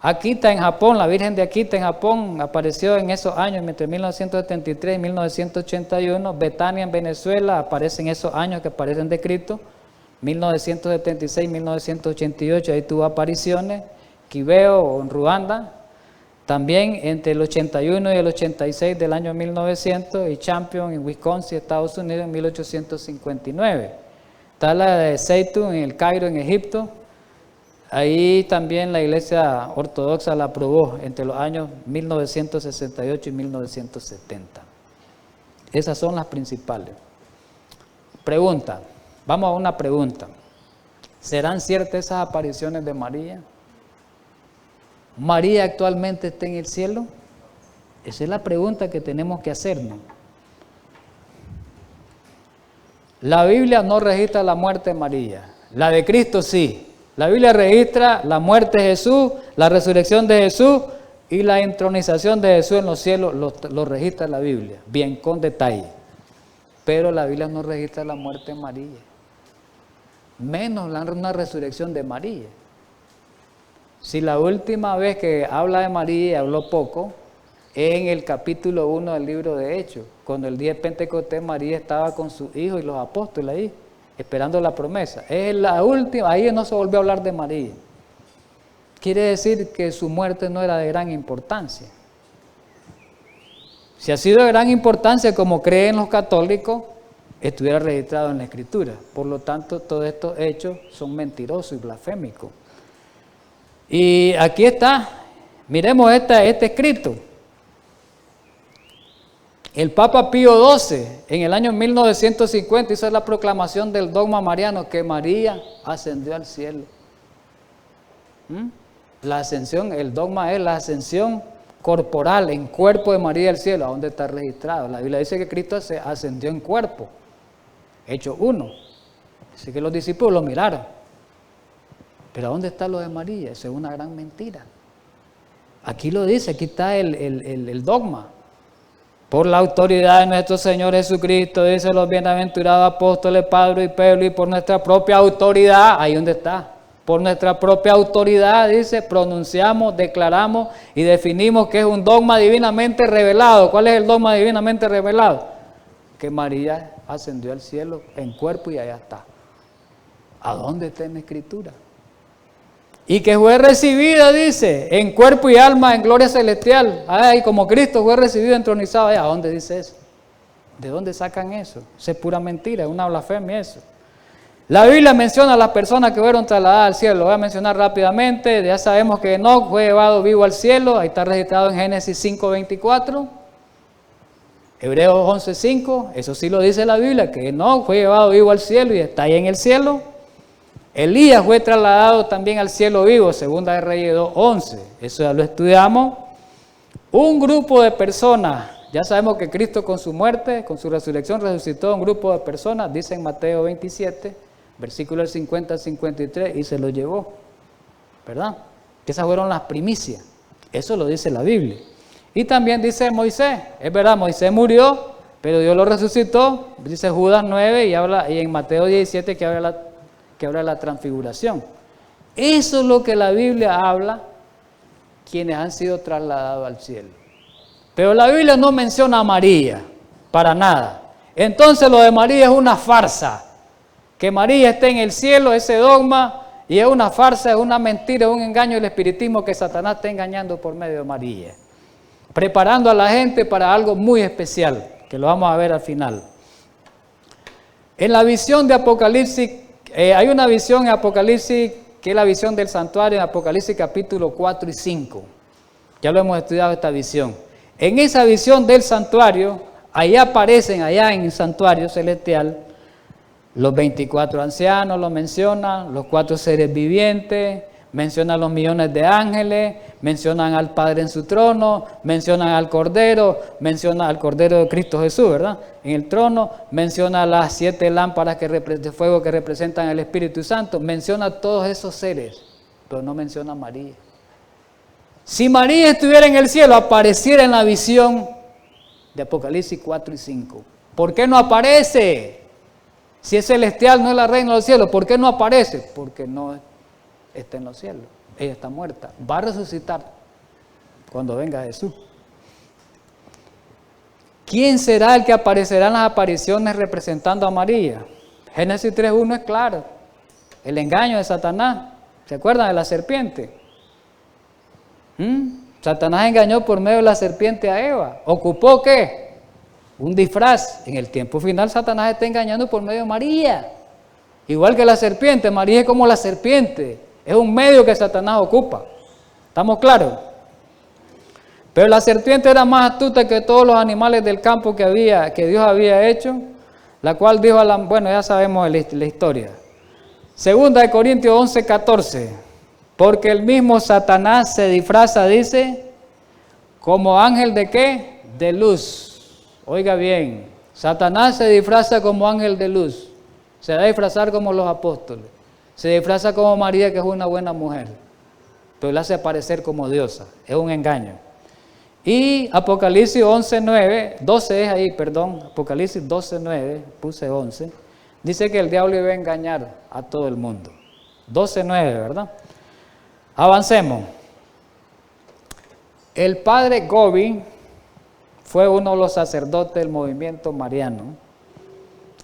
Akita en Japón, la Virgen de Akita en Japón apareció en esos años, entre 1973 y 1981. Betania en Venezuela aparece en esos años que aparecen descritos, 1976, 1988, ahí tuvo apariciones. Quibeo en Ruanda, también entre el 81 y el 86 del año 1900, y Champion en Wisconsin, Estados Unidos, en 1859. Está la de Zeitun en el Cairo, en Egipto. Ahí también la Iglesia Ortodoxa la aprobó entre los años 1968 y 1970. Esas son las principales. Pregunta, vamos a una pregunta. ¿Serán ciertas esas apariciones de María? ¿María actualmente está en el cielo? Esa es la pregunta que tenemos que hacernos. La Biblia no registra la muerte de María, la de Cristo sí. La Biblia registra la muerte de Jesús, la resurrección de Jesús y la entronización de Jesús en los cielos, lo registra la Biblia, bien con detalle. Pero la Biblia no registra la muerte de María, menos una resurrección de María. Si la última vez que habla de María habló poco, en el capítulo 1 del libro de Hechos, cuando el día de Pentecostés María estaba con sus hijos y los apóstoles ahí, esperando la promesa. Es la última, ahí no se volvió a hablar de María. Quiere decir que su muerte no era de gran importancia. Si ha sido de gran importancia, como creen los católicos, estuviera registrado en la Escritura. Por lo tanto, todos estos hechos son mentirosos y blasfémicos. Y aquí está, miremos este escrito. El Papa Pío XII, en el año 1950, hizo la proclamación del dogma mariano que María ascendió al cielo. La ascensión, el dogma es la ascensión corporal, en cuerpo de María al cielo. ¿A dónde está registrado? La Biblia dice que Cristo se ascendió en cuerpo. Hechos 1. Así que los discípulos lo miraron. Pero ¿a dónde está lo de María? Eso es una gran mentira. Aquí lo dice, aquí está el dogma. Por la autoridad de nuestro Señor Jesucristo, dice los bienaventurados apóstoles Pablo y Pedro, y por nuestra propia autoridad, ahí donde está, por nuestra propia autoridad, dice, pronunciamos, declaramos y definimos que es un dogma divinamente revelado. ¿Cuál es el dogma divinamente revelado? Que María ascendió al cielo en cuerpo y allá está. ¿A dónde está en la Escritura? Y que fue recibida, dice, en cuerpo y alma en gloria celestial. Ay, como Cristo fue recibido entronizado. ¿A dónde dice eso? ¿De dónde sacan eso? Eso es pura mentira, es una blasfemia eso. La Biblia menciona a las personas que fueron trasladadas al cielo. Lo voy a mencionar rápidamente. Ya sabemos que Enoc fue llevado vivo al cielo. Ahí está registrado en Génesis 5:24. Hebreos 11:5. Eso sí lo dice la Biblia, que Enoc fue llevado vivo al cielo y está ahí en el cielo. Elías fue trasladado también al cielo vivo, segunda de Reyes 2:11. Eso ya lo estudiamos. Un grupo de personas, ya sabemos que Cristo con su muerte, con su resurrección, resucitó a un grupo de personas, dice en Mateo 27, versículos 50 al 53, y se lo llevó, ¿verdad? Que esas fueron las primicias. Eso lo dice la Biblia. Y también dice Moisés, es verdad, Moisés murió, pero Dios lo resucitó, dice Judas 9 y en Mateo 17 que habla de la transfiguración. Eso es lo que la Biblia habla, quienes han sido trasladados al cielo. Pero la Biblia no menciona a María, para nada. Entonces lo de María es una farsa. Que María esté en el cielo, ese dogma, y es una farsa, es una mentira, es un engaño del espiritismo que Satanás está engañando por medio de María. Preparando a la gente para algo muy especial, que lo vamos a ver al final. En la visión de Apocalipsis, hay una visión en Apocalipsis que es la visión del santuario en Apocalipsis capítulo 4 y 5. Ya lo hemos estudiado esta visión. En esa visión del santuario, allá aparecen, allá en el santuario celestial, los 24 ancianos, lo mencionan, los 4 seres vivientes, mencionan los millones de ángeles, mencionan al Padre en su trono, mencionan al Cordero de Cristo Jesús, ¿verdad? En el trono, menciona las 7 lámparas de fuego que representan el Espíritu Santo, menciona a todos esos seres, pero no menciona a María. Si María estuviera en el cielo, apareciera en la visión de Apocalipsis 4 y 5. ¿Por qué no aparece? Si es celestial, no es la reina de los cielos, ¿por qué no aparece? Porque no está en los cielos, ella está muerta, va a resucitar cuando venga Jesús. ¿Quién será el que aparecerá en las apariciones representando a María? Génesis 3:1 es claro, el engaño de Satanás. ¿Se acuerdan de la serpiente? Satanás engañó por medio de la serpiente a Eva. ¿Ocupó qué? Un disfraz. En el tiempo final Satanás está engañando por medio de María. Igual que la serpiente, María es como la serpiente. Es un medio que Satanás ocupa. ¿Estamos claros? Pero la serpiente era más astuta que todos los animales del campo que Dios había hecho, la cual dijo bueno, ya sabemos la historia. Segunda de Corintios 11:14. Porque el mismo Satanás se disfraza, dice, como ángel de ¿qué? De luz. Oiga bien, Satanás se disfraza como ángel de luz. Se va a disfrazar como los apóstoles. Se disfraza como María, que es una buena mujer, pero la hace aparecer como diosa. Es un engaño. Y Apocalipsis 11:9, 12 es ahí, perdón, Apocalipsis 12:9, puse 11, dice que el diablo iba a engañar a todo el mundo. 12:9, ¿verdad? Avancemos. El padre Gobi, fue uno de los sacerdotes del movimiento mariano,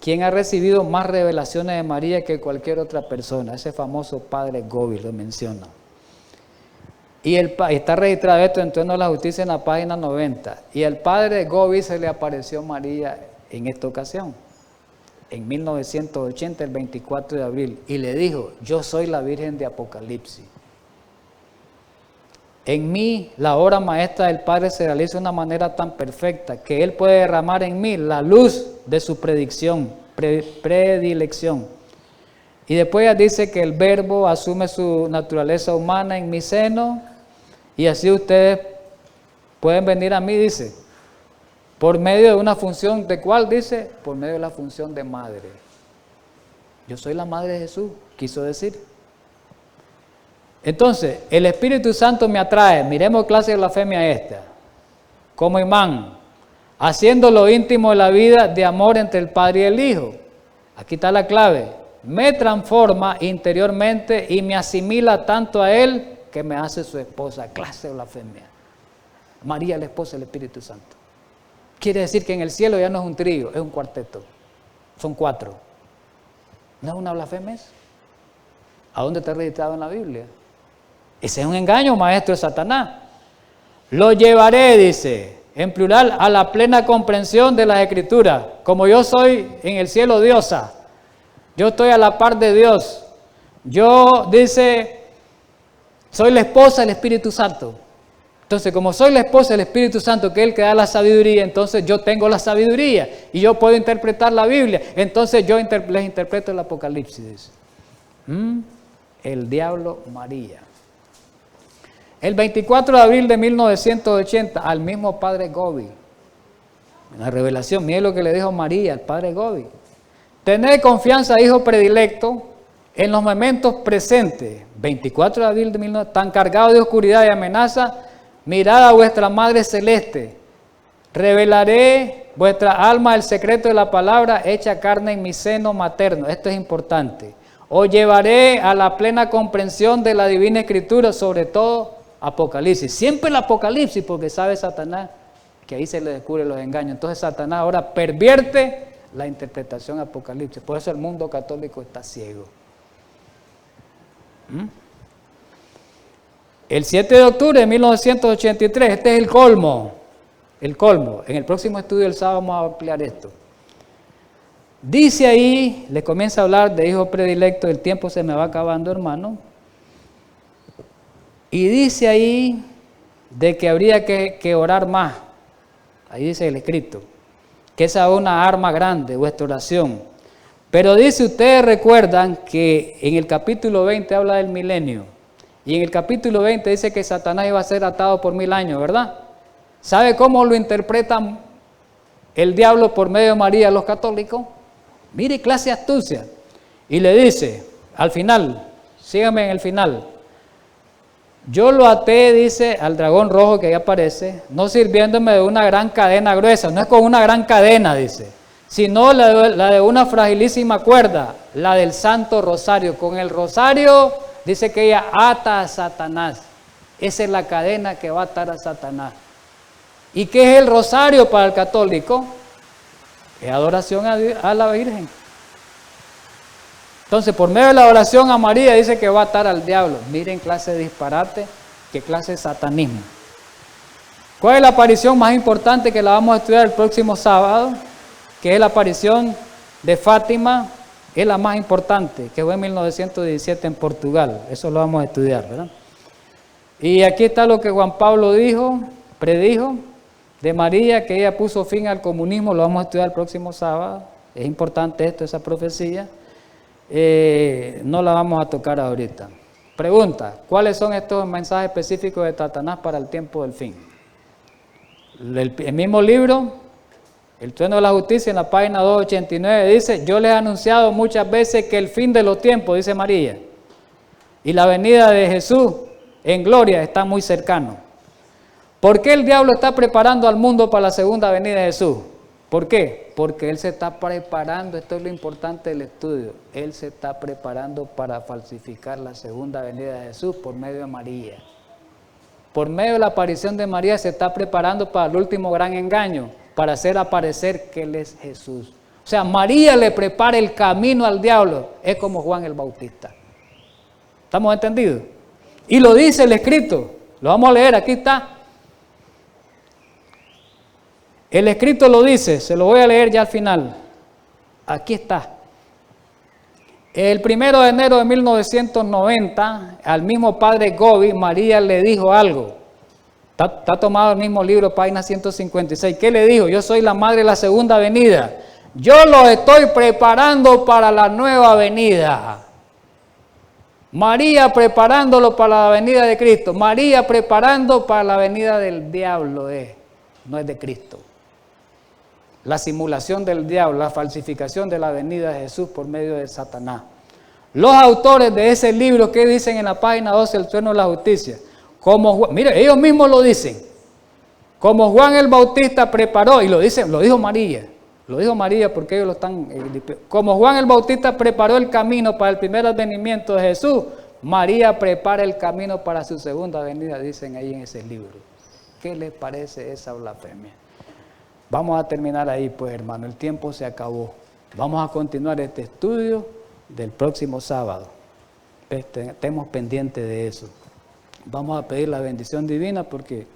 quien ha recibido más revelaciones de María que cualquier otra persona. Ese famoso padre Gobi lo menciona. Y está registrado esto en Trono de la Justicia en la página 90. Y al padre Gobi se le apareció María en esta ocasión, en 1980, el 24 de abril, y le dijo: yo soy la Virgen de Apocalipsis. En mí la obra maestra del Padre se realiza de una manera tan perfecta que Él puede derramar en mí la luz de su predilección. Y después ella dice que el Verbo asume su naturaleza humana en mi seno, y así ustedes pueden venir a mí, dice, por medio de una función, ¿de cuál? Dice, por medio de la función de madre. Yo soy la madre de Jesús, quiso decir. Entonces, el Espíritu Santo me atrae, miremos clase de blasfemia esta, como imán, haciendo lo íntimo de la vida de amor entre el Padre y el Hijo. Aquí está la clave. Me transforma interiormente y me asimila tanto a Él que me hace su esposa. Clase de blasfemia. María, la esposa del Espíritu Santo. Quiere decir que en el cielo ya no es un trío, es un cuarteto. Son 4. ¿No es una blasfemia? ¿A dónde está registrado en la Biblia? Ese es un engaño, maestro de Satanás. Lo llevaré, dice, en plural, a la plena comprensión de las Escrituras. Como yo soy en el cielo diosa, yo estoy a la par de Dios. Yo, dice, soy la esposa del Espíritu Santo. Entonces, como soy la esposa del Espíritu Santo, que es el que da la sabiduría, entonces yo tengo la sabiduría y yo puedo interpretar la Biblia. Entonces yo les interpreto el Apocalipsis. Dice. El diablo María. El 24 de abril de 1980, al mismo padre Gobi, en la revelación, mire lo que le dijo María al padre Gobi: tened confianza, hijo predilecto, en los momentos presentes. 24 de abril de 1980, tan cargado de oscuridad y amenaza, mirad a vuestra Madre Celeste, revelaré vuestra alma el secreto de la palabra hecha carne en mi seno materno. Esto es importante. Os llevaré a la plena comprensión de la Divina Escritura, sobre todo Apocalipsis. Siempre el Apocalipsis, porque sabe Satanás que ahí se le descubren los engaños. Entonces Satanás ahora pervierte la interpretación Apocalipsis. Por eso el mundo católico está ciego. El 7 de octubre de 1983, este es el colmo. El colmo. En el próximo estudio del sábado vamos a ampliar esto. Dice ahí, le comienza a hablar de hijo predilecto, el tiempo se me va acabando, hermano. Y dice ahí de que habría que orar más. Ahí dice el escrito, que esa es una arma grande, vuestra oración. Pero dice, ustedes recuerdan que en el capítulo 20 habla del milenio. Y en el capítulo 20 dice que Satanás iba a ser atado por 1000 años, ¿verdad? ¿Sabe cómo lo interpretan el diablo por medio de María los católicos? Mire, clase de astucia. Y le dice, al final, sígame en el final. Yo lo até, dice, al dragón rojo que ahí aparece, no sirviéndome de una gran cadena gruesa, no es con una gran cadena, dice, sino la de una fragilísima cuerda, la del Santo Rosario. Con el rosario, dice que ella ata a Satanás. Esa es la cadena que va a atar a Satanás. ¿Y qué es el rosario para el católico? Es adoración a la Virgen. Entonces, por medio de la oración a María, dice que va a atar al diablo. Miren, clase de disparate, qué clase de satanismo. ¿Cuál es la aparición más importante que la vamos a estudiar el próximo sábado? Que es la aparición de Fátima, es la más importante, que fue en 1917 en Portugal. Eso lo vamos a estudiar, ¿verdad? Y aquí está lo que Juan Pablo predijo de María, que ella puso fin al comunismo. Lo vamos a estudiar el próximo sábado. Es importante esto, esa profecía. No la vamos a tocar ahorita. Pregunta, ¿cuáles son estos mensajes específicos de Satanás para el tiempo del fin? El mismo libro, El Trono de la Justicia, en la página 289 dice: yo les he anunciado muchas veces que el fin de los tiempos, dice María, y la venida de Jesús en gloria está muy cercano. ¿Por qué el diablo está preparando al mundo para la segunda venida de Jesús? ¿Por qué? Porque Él se está preparando, esto es lo importante del estudio, Él se está preparando para falsificar la segunda venida de Jesús por medio de María. por medio de la aparición de María, se está preparando para el último gran engaño, para hacer aparecer que Él es Jesús. O sea, María le prepara el camino al diablo. Es como Juan el Bautista. ¿Estamos entendidos? Y lo dice el escrito. Lo vamos a leer, aquí está. El escrito lo dice, se lo voy a leer ya al final. Aquí está. El 1 de enero de 1990, al mismo padre Gobi, María le dijo algo. Está tomado el mismo libro, página 156. ¿Qué le dijo? Yo soy la madre de la segunda venida. Yo lo estoy preparando para la nueva venida. María preparándolo para la venida de Cristo. María preparando para la venida del diablo, no es de Cristo. La simulación del diablo, la falsificación de la venida de Jesús por medio de Satanás. Los autores de ese libro, ¿qué dicen en la página 12, el trono de la justicia? Mire, ellos mismos lo dicen. Como Juan el Bautista preparó, y lo dijo María porque ellos lo están... Como Juan el Bautista preparó el camino para el primer advenimiento de Jesús, María prepara el camino para su segunda venida, dicen ahí en ese libro. ¿Qué les parece esa blasfemia? Vamos a terminar ahí, pues, hermano, el tiempo se acabó. Vamos a continuar este estudio del próximo sábado. Estemos pendientes de eso. Vamos a pedir la bendición divina porque el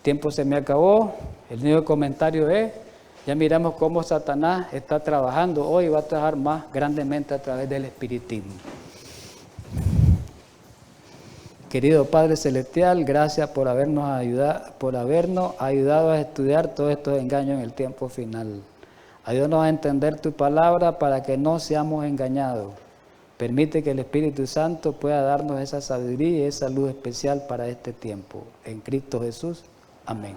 tiempo se me acabó. El único comentario es, ya miramos cómo Satanás está trabajando hoy, va a trabajar más grandemente a través del espiritismo. Querido Padre Celestial, gracias por habernos ayudado a estudiar todos estos engaños en el tiempo final. Ayúdanos a entender tu palabra para que no seamos engañados. Permite que el Espíritu Santo pueda darnos esa sabiduría y esa luz especial para este tiempo. En Cristo Jesús. Amén.